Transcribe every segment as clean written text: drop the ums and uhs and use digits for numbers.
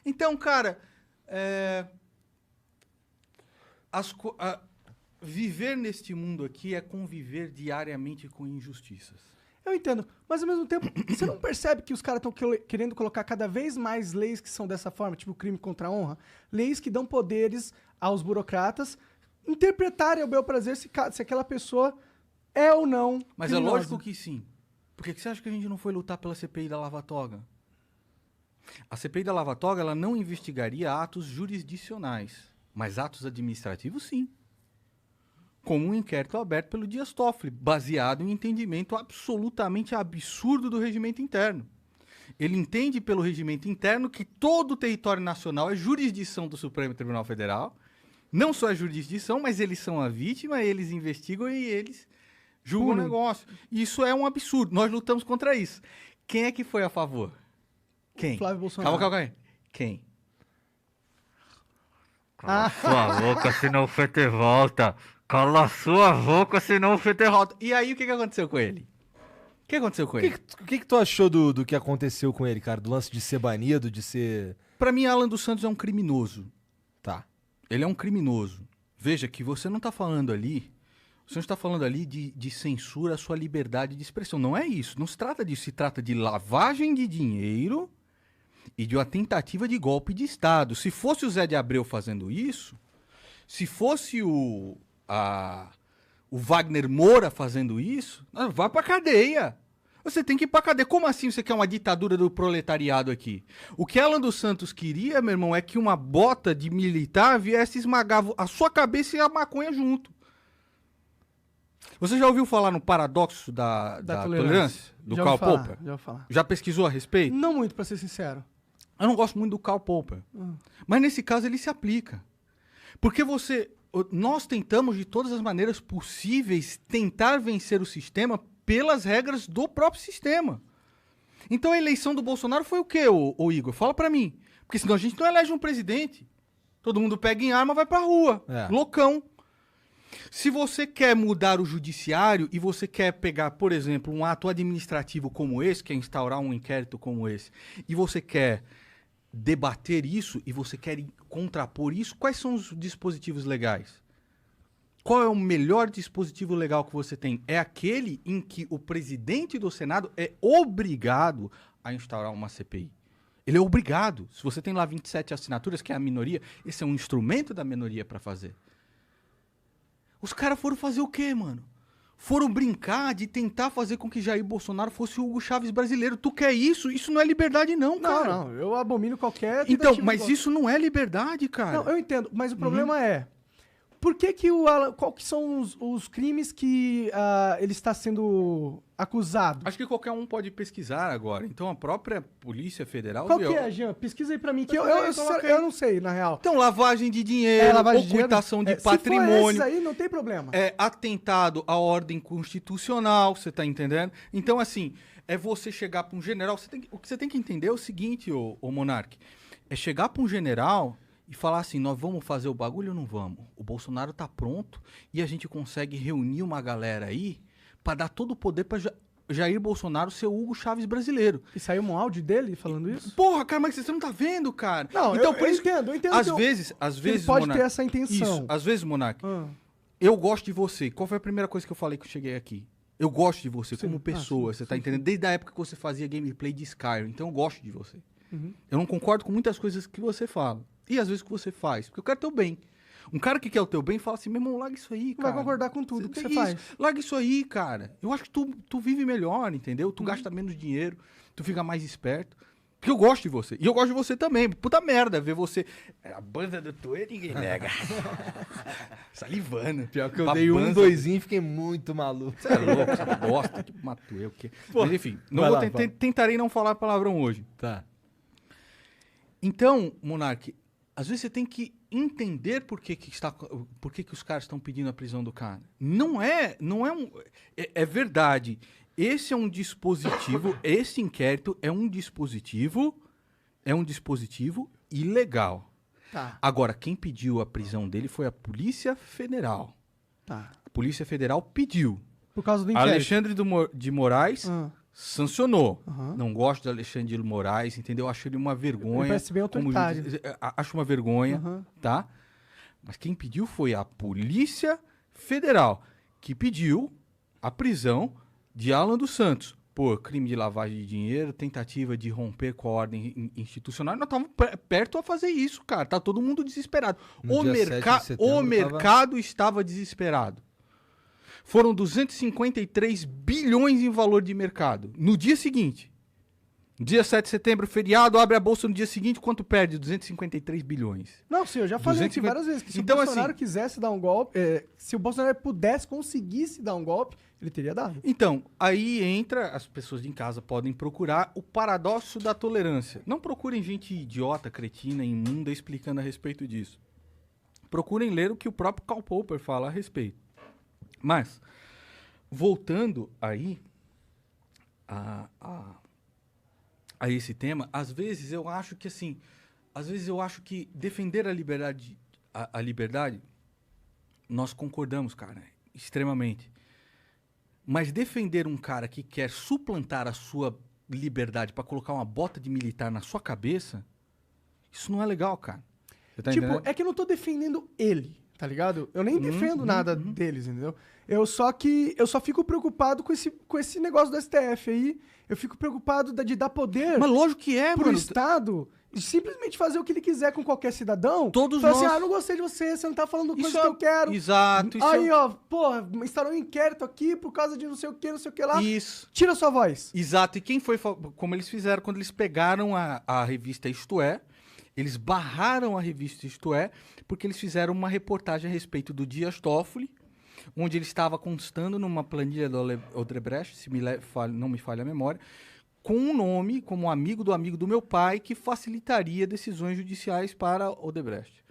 Então, cara, viver neste mundo aqui é conviver diariamente com injustiças. Eu entendo, mas ao mesmo tempo, você não percebe que os caras estão querendo colocar cada vez mais leis que são dessa forma, tipo crime contra a honra? Leis que dão poderes aos burocratas interpretarem ao bel prazer se aquela pessoa é ou não Mas criminosa. é lógico que sim. Por que você acha que a gente não foi lutar pela CPI da Lava Toga? A CPI da Lava Toga, ela não investigaria atos jurisdicionais, mas atos administrativos, sim. Como um inquérito aberto pelo Dias Toffoli, baseado em entendimento absolutamente absurdo do regimento interno. Ele entende pelo regimento interno que todo o território nacional é jurisdição do Supremo Tribunal Federal. Não só é jurisdição, mas eles são a vítima, eles investigam e eles julgam o negócio. Isso é um absurdo. Nós lutamos contra isso. Quem é que foi a favor? Quem? Flávio Bolsonaro. Calma. Quem? Cala sua boca, senão o Fete volta. Cala sua boca, senão o Fete volta. E aí, o que aconteceu com ele? O que aconteceu com ele? O que tu achou do que aconteceu com ele, cara? Do lance de ser banido, de ser... Pra mim, Alan dos Santos é um criminoso. Tá. Ele é um criminoso. Veja que você não está falando ali... Você não está falando ali de censura à sua liberdade de expressão. Não é isso. Não se trata disso. Se trata de lavagem de dinheiro e de uma tentativa de golpe de Estado. Se fosse o Zé de Abreu fazendo isso, se fosse o Wagner Moura fazendo isso, vai pra cadeia. Você tem que ir pra cadeia. Como assim você quer uma ditadura do proletariado aqui? O que Alan dos Santos queria, meu irmão, é que uma bota de militar viesse esmagar a sua cabeça e a maconha junto. Você já ouviu falar no paradoxo da tolerância? Do Karl Popper? Já ouvi falar. Já pesquisou a respeito? Não muito, pra ser sincero. Eu não gosto muito do Karl Popper. Mas nesse caso ele se aplica. Porque nós tentamos de todas as maneiras possíveis tentar vencer o sistema pelas regras do próprio sistema. Então a eleição do Bolsonaro foi o quê, ô Igor? Fala pra mim. Porque senão a gente não elege um presidente. Todo mundo pega em arma e vai pra rua. Loucão. Se você quer mudar o judiciário e você quer pegar, por exemplo, um ato administrativo como esse, que é instaurar um inquérito como esse, e você quer debater isso e você quer contrapor isso, quais são os dispositivos legais? Qual é o melhor dispositivo legal que você tem? É aquele em que o presidente do Senado é obrigado a instaurar uma CPI. Ele é obrigado. Se você tem lá 27 assinaturas, que é a minoria, esse é um instrumento da minoria para fazer. Os caras foram fazer o quê, mano? Foram brincar de tentar fazer com que Jair Bolsonaro fosse o Hugo Chávez brasileiro. Tu quer isso? Isso não é liberdade não, cara. Não, eu abomino qualquer... Então, mas isso não é liberdade, cara. Não, eu entendo, mas o problema é... Por que o Alan... Qual que são os crimes que ele está sendo acusado? Acho que qualquer um pode pesquisar agora. Então, a própria Polícia Federal... Qual que é, Jean? Pesquisa aí pra mim, que eu não sei, na real. Então, lavagem de dinheiro, ocultação de patrimônio... Se for aí, não tem problema. Atentado à ordem constitucional, você tá entendendo? Então, assim, é você chegar pra um general... O que você tem que entender é o seguinte, ô Monark. É chegar pra um general... e falar assim, nós vamos fazer o bagulho ou não vamos? O Bolsonaro tá pronto e a gente consegue reunir uma galera aí pra dar todo o poder pra Jair Bolsonaro ser o Hugo Chávez brasileiro. E saiu um áudio dele falando isso? Porra, cara, mas você não tá vendo, cara? Não, então, eu entendo. Às vezes, ele pode Monark, ter essa intenção. Isso, às vezes, Monark, eu gosto de você. Qual foi a primeira coisa que eu falei que eu cheguei aqui? Eu gosto de você como pessoa, você tá entendendo? Desde a época que você fazia gameplay de Skyrim, então eu gosto de você. Eu não concordo com muitas coisas que você fala. E às vezes que você faz, porque eu quero teu bem. Um cara que quer o teu bem fala assim, meu irmão, larga isso aí, cara. Vai concordar com tudo que você faz. Larga isso aí, cara. Eu acho que tu vive melhor, entendeu? Tu gasta menos dinheiro, tu fica mais esperto. Porque eu gosto de você. E eu gosto de você também. Puta merda, ver você... A banda do Tuê, ninguém nega. Salivando. Pior que eu dei um doisinho e fiquei muito maluco. Você é louco, você gosta de Matuê, o quê? Mas enfim, tentarei não falar palavrão hoje. Tá. Então, Monark, às vezes você tem que entender por que os caras estão pedindo a prisão do cara. Não é verdade. Esse é um dispositivo, esse inquérito é um dispositivo ilegal. Tá. Agora, quem pediu a prisão dele foi a Polícia Federal. Tá. A Polícia Federal pediu. Por causa do inquérito. Alexandre de Moraes sancionou. Aham. Não gosto de Alexandre de Moraes, entendeu? Acho ele uma vergonha. Ele parece bem autoritário. Acho uma vergonha, Aham. tá? Mas quem pediu foi a Polícia Federal, que pediu a prisão de Alan dos Santos por crime de lavagem de dinheiro, tentativa de romper com a ordem institucional. Nós estávamos perto a fazer isso, cara. Tá todo mundo desesperado. No O, dia 7 de setembro o mercado estava desesperado. Foram 253 bilhões em valor de mercado. No dia seguinte, dia 7 de setembro, feriado, abre a bolsa no dia seguinte, quanto perde? 253 bilhões. Não, sim, eu já falei aqui 250. várias vezes que se Então, o Bolsonaro assim- quisesse dar um golpe, se o Bolsonaro conseguisse dar um golpe, ele teria dado. Então, aí entra, as pessoas de em casa podem procurar o paradoxo da tolerância. Não procurem gente idiota, cretina, imunda explicando a respeito disso. Procurem ler o que o próprio Karl Popper fala a respeito. Mas, voltando aí a esse tema, às vezes eu acho que defender a liberdade, nós concordamos, cara, extremamente. Mas defender um cara que quer suplantar a sua liberdade para colocar uma bota de militar na sua cabeça, isso não é legal, cara. Você tá Tipo, entendendo? é que eu não tô defendendo ele, tá ligado? Eu nem defendo nada deles, entendeu? Eu só fico preocupado com esse negócio do STF aí. Eu fico preocupado de dar poder Mas lógico que é, pro mano. Estado e simplesmente fazer o que ele quiser com qualquer cidadão. Todos Falar assim, nós- não gostei de você não tá falando coisas Isso que é- eu quero. Exato, isso Aí, é- ó, porra, instaurou um inquérito aqui por causa de não sei o que lá. Isso. Tira sua voz. Exato, e quem foi, como eles fizeram quando eles pegaram a revista Isto É, eles barraram a revista Isto É, porque eles fizeram uma reportagem a respeito do Dias Toffoli, onde ele estava constando numa planilha do Odebrecht, se não me falha a memória, com um nome, como um amigo do meu pai, que facilitaria decisões judiciais para Odebrecht.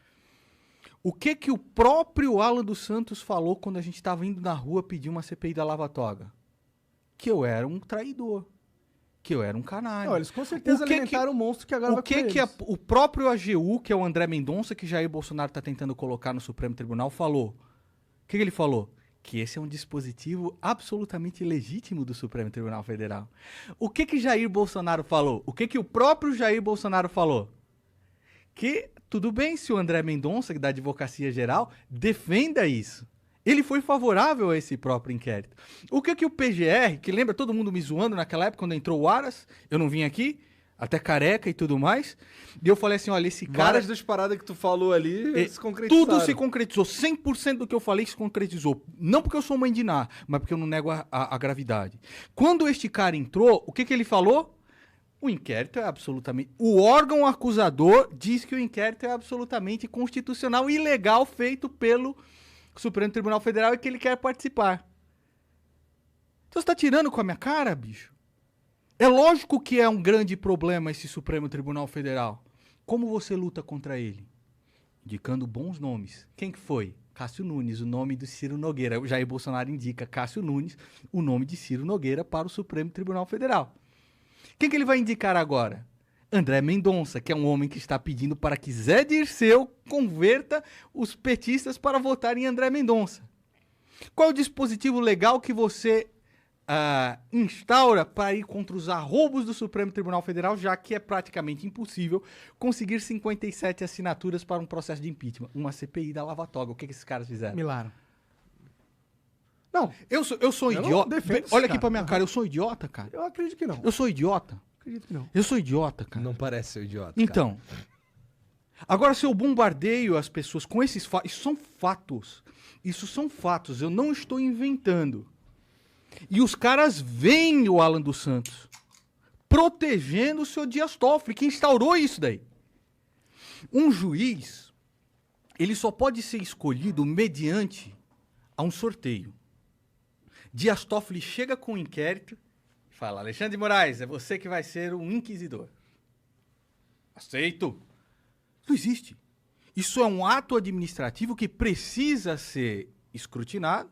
O que o próprio Alan dos Santos falou quando a gente estava indo na rua pedir uma CPI da Lava Toga? Que eu era um traidor. Que eu era um canalha. Não, eles com certeza O que alimentaram o monstro que agora vai O que comer que eles. o próprio AGU, que é o André Mendonça, que Jair Bolsonaro está tentando colocar no Supremo Tribunal, falou? O que ele falou? Que esse é um dispositivo absolutamente legítimo do Supremo Tribunal Federal. O que Jair Bolsonaro falou? O que o próprio Jair Bolsonaro falou? Que tudo bem se o André Mendonça, da Advocacia Geral, defenda isso. Ele foi favorável a esse próprio inquérito. O que o PGR, que lembra todo mundo me zoando naquela época, quando entrou o Aras, eu não vim aqui, até careca e tudo mais, e eu falei assim, olha, esse cara... Várias das paradas que tu falou ali se concretizaram. Tudo se concretizou, 100% do que eu falei se concretizou. Não porque eu sou mãe de Ná, mas porque eu não nego a gravidade. Quando este cara entrou, o que ele falou? O inquérito é absolutamente... O órgão acusador diz que o inquérito é absolutamente constitucional e legal, feito pelo Supremo Tribunal Federal e que ele quer participar. Então você tá tirando com a minha cara, bicho? É lógico que é um grande problema esse Supremo Tribunal Federal. Como você luta contra ele? Indicando bons nomes. Quem que foi? Cássio Nunes, o nome do Ciro Nogueira. O Jair Bolsonaro indica Cássio Nunes, o nome de Ciro Nogueira para o Supremo Tribunal Federal. Quem que ele vai indicar agora? André Mendonça, que é um homem que está pedindo para que Zé Dirceu converta os petistas para votar em André Mendonça. Qual é o dispositivo legal que você instaura para ir contra os arroubos do Supremo Tribunal Federal, já que é praticamente impossível conseguir 57 assinaturas para um processo de impeachment? Uma CPI da Lava Toga. O que esses caras fizeram? Milagre. Não, Eu sou Eu não idiota. defendo esse Olha aqui cara. pra minha cara, eu sou idiota, cara. eu acredito que não. Eu sou idiota. Acredito que não. Eu sou idiota, cara. Não parece ser idiota. Então, agora se eu bombardeio as pessoas com esses fatos, isso são fatos. Isso são fatos, eu não estou inventando. E os caras veem o Alan dos Santos protegendo o seu Dias Toffoli, que instaurou isso daí. Um juiz, ele só pode ser escolhido mediante a um sorteio. Dias Toffoli chega com o inquérito e fala, Alexandre de Moraes, é você que vai ser um inquisidor. Aceito. Não existe. Isso é um ato administrativo que precisa ser escrutinado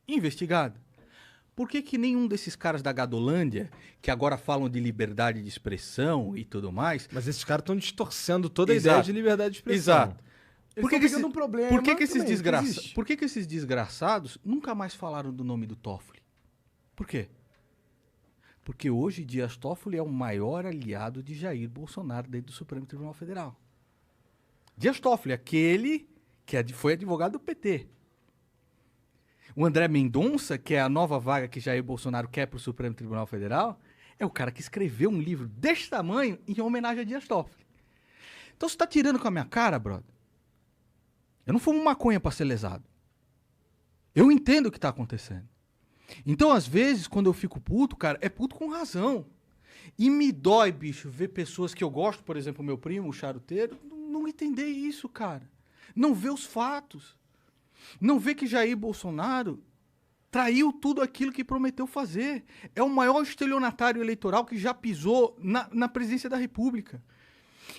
e investigado. Por que nenhum desses caras da Gadolândia, que agora falam de liberdade de expressão e tudo mais... Mas esses caras estão distorcendo toda a Exato. ideia de liberdade de expressão. Exato. Eles estão pegando um problema por que também, esses que existe. Por que esses desgraçados nunca mais falaram do nome do Toffoli? Por quê? Porque hoje Dias Toffoli é o maior aliado de Jair Bolsonaro dentro do Supremo Tribunal Federal. Dias Toffoli, aquele que foi advogado do PT. O André Mendonça, que é a nova vaga que Jair Bolsonaro quer para o Supremo Tribunal Federal, é o cara que escreveu um livro desse tamanho em homenagem a Dias Toffoli. Então você tá tirando com a minha cara, brother? Eu não fumo maconha para ser lesado. Eu entendo o que tá acontecendo. Então, às vezes, quando eu fico puto, cara, é puto com razão. E me dói, bicho, ver pessoas que eu gosto, por exemplo, o meu primo, o charuteiro, não entender isso, cara. Não ver os fatos. Não ver que Jair Bolsonaro traiu tudo aquilo que prometeu fazer. É o maior estelionatário eleitoral que já pisou na presidência da República.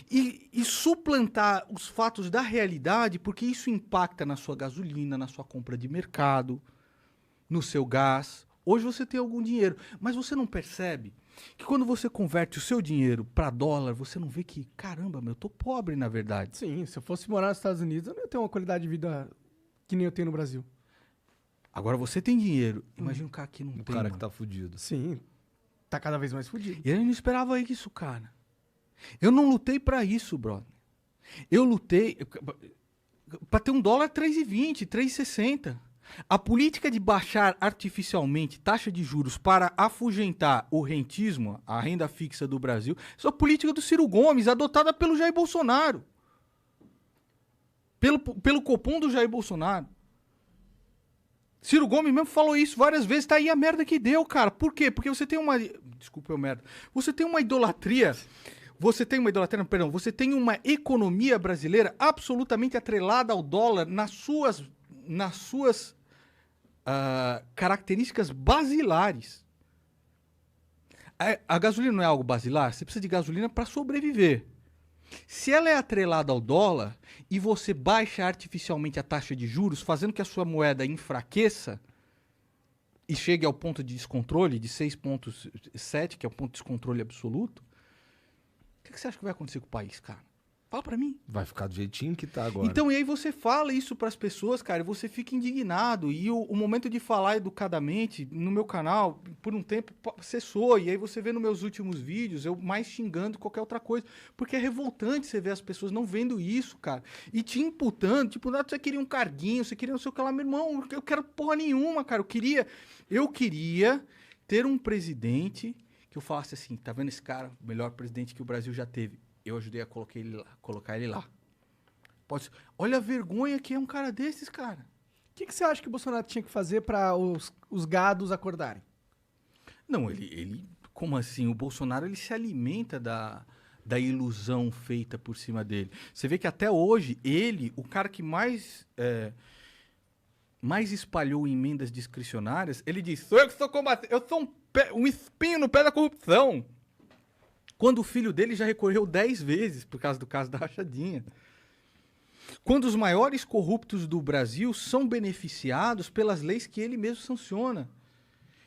E suplantar os fatos da realidade, porque isso impacta na sua gasolina, na sua compra de mercado, no seu gás. Hoje você tem algum dinheiro, mas você não percebe que quando você converte o seu dinheiro para dólar, você não vê que, caramba, eu tô pobre na verdade. Sim, se eu fosse morar nos Estados Unidos, eu não ia ter uma qualidade de vida que nem eu tenho no Brasil. Agora você tem dinheiro, imagina o cara que não tem. O cara mano. que tá fudido. Sim, tá cada vez mais fudido. E eu não esperava isso, cara. Eu não lutei para isso, brother. Eu lutei para ter um dólar 3,20, 3,60. A política de baixar artificialmente taxa de juros para afugentar o rentismo, a renda fixa do Brasil, isso é a política do Ciro Gomes, adotada pelo Jair Bolsonaro. Pelo Copom do Jair Bolsonaro. Ciro Gomes mesmo falou isso várias vezes, tá aí a merda que deu, cara. Por quê? Porque você tem uma... Desculpa, merda. Você tem uma idolatria... Você tem uma economia brasileira absolutamente atrelada ao dólar nas suas características basilares. A gasolina não é algo basilar? Você precisa de gasolina para sobreviver. Se ela é atrelada ao dólar e você baixa artificialmente a taxa de juros, fazendo que a sua moeda enfraqueça e chegue ao ponto de descontrole de 6,7, que é o ponto de descontrole absoluto, o que você acha que vai acontecer com o país, cara? Fala pra mim. Vai ficar do jeitinho que tá agora. Então, e aí você fala isso pras pessoas, cara, e você fica indignado. E o momento de falar educadamente no meu canal, por um tempo, cessou. E aí você vê nos meus últimos vídeos, eu mais xingando qualquer outra coisa. Porque é revoltante você ver as pessoas não vendo isso, cara. E te imputando, tipo, você queria um carguinho, você queria não sei o que lá. Meu irmão, eu quero porra nenhuma, cara. Eu queria ter um presidente... que eu falasse assim, tá vendo esse cara, o melhor presidente que o Brasil já teve? Eu ajudei a colocar ele lá. Olha a vergonha que é um cara desses, cara. O que você acha que o Bolsonaro tinha que fazer para os gados acordarem? Não, ele... Como assim? O Bolsonaro, ele se alimenta da ilusão feita por cima dele. Você vê que até hoje, o cara que mais espalhou emendas discricionárias, ele diz, sou eu que sou combatente, eu sou um espinho no pé da corrupção. Quando o filho dele já recorreu 10 vezes por causa do caso da rachadinha. Quando os maiores corruptos do Brasil são beneficiados pelas leis que ele mesmo sanciona.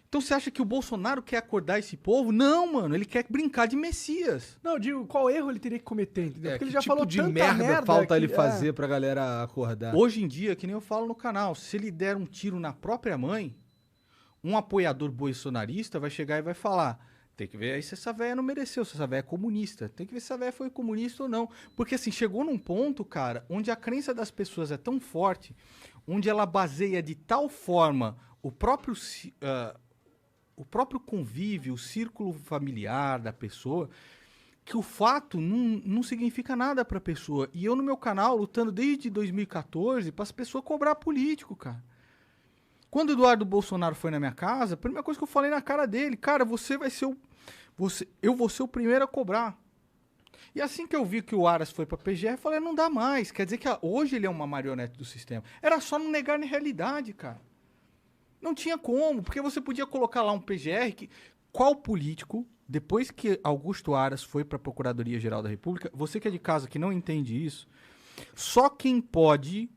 Então você acha que o Bolsonaro quer acordar esse povo? Não, mano, ele quer brincar de Messias. Não, eu digo, qual erro ele teria que cometer, entendeu? Porque ele já tipo falou de tanta merda falta que, ele fazer pra galera acordar. Hoje em dia, que nem eu falo no canal, se ele der um tiro na própria mãe, um apoiador bolsonarista vai chegar e vai falar, tem que ver aí se essa véia não mereceu, se essa véia é comunista. Tem que ver se essa véia foi comunista ou não. Porque assim, chegou num ponto, cara, onde a crença das pessoas é tão forte, onde ela baseia de tal forma o próprio convívio, o círculo familiar da pessoa, que o fato não significa nada pra pessoa. E eu no meu canal, lutando desde 2014, para as pessoas cobrar político, cara. Quando o Eduardo Bolsonaro foi na minha casa, a primeira coisa que eu falei na cara dele, cara, você vai ser eu vou ser o primeiro a cobrar. E assim que eu vi que o Aras foi pra PGR, eu falei, não dá mais. Quer dizer que hoje ele é uma marionete do sistema. Era só não negar na realidade, cara. Não tinha como, porque você podia colocar lá um PGR que... Qual político, depois que Augusto Aras foi pra Procuradoria-Geral da República, você que é de casa que não entende isso, só quem pode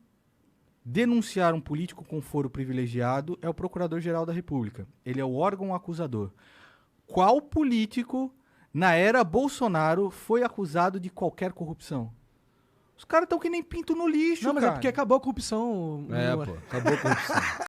denunciar um político com foro privilegiado é o Procurador-Geral da República. Ele é o órgão acusador. Qual político, na era Bolsonaro, foi acusado de qualquer corrupção? Os caras estão que nem pinto no lixo, Não, mas cara. é porque acabou a corrupção. Pô, acabou a corrupção.